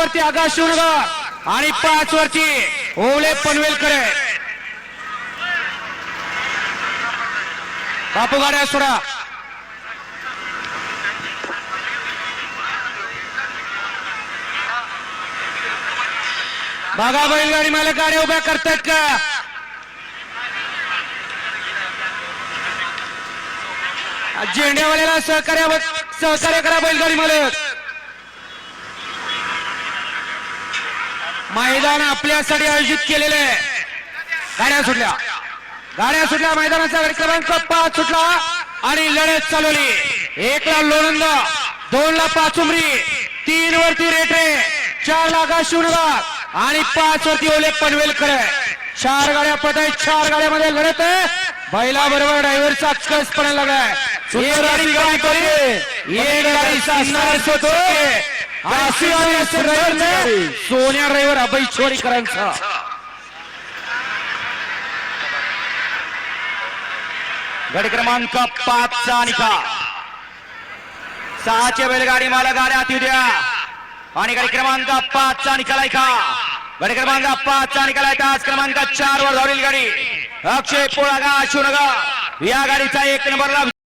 वरती आकाश शिवनगर आणि 5 वरती ओले पनवेलकर. बापू गाड्या सोडा. बघा बैलगाडी मला गाड्या उभ्या करतायत का. झेंड्यावाल्याला सहकार्य करा बैलगाडी मालक. मैदान आपल्यासाठी आयोजित केलेले आहे. गाड्या सुटल्या मैदानाचा क्रमांक 5 सुटला आणि लढत चालवली. 1 ला लोणंद, 2 ला पाचुंबरी, 3 वरती रेटे, 4 ला आकाश शिवनगर आणि 5 वरती ओले पनवेलकर. 4 गाड्या पद आहेत. 4 गाड्यामध्ये लढत आहे. बैला बरोबर ड्रायव्हरचा अक्कस पण लागलाय. एक गाडी काय करे, एक गाडी सासनास होतो. सोन्या ड्रायव्हर अभय चोरीकरांचा. गट क्रमांक 5 चा निकाल. 6 चे बैलगाडी मला गाड्या आत येऊ द्या. आणि गट क्रमांक 5 चा निकाल आहे का. गट क्रमांक 5 चा निकाल आहे. तास क्रमांक 4 वर धावलेली गाडी अक्षय पोळागा शिवनगर या गाडीचा 1 नंबरला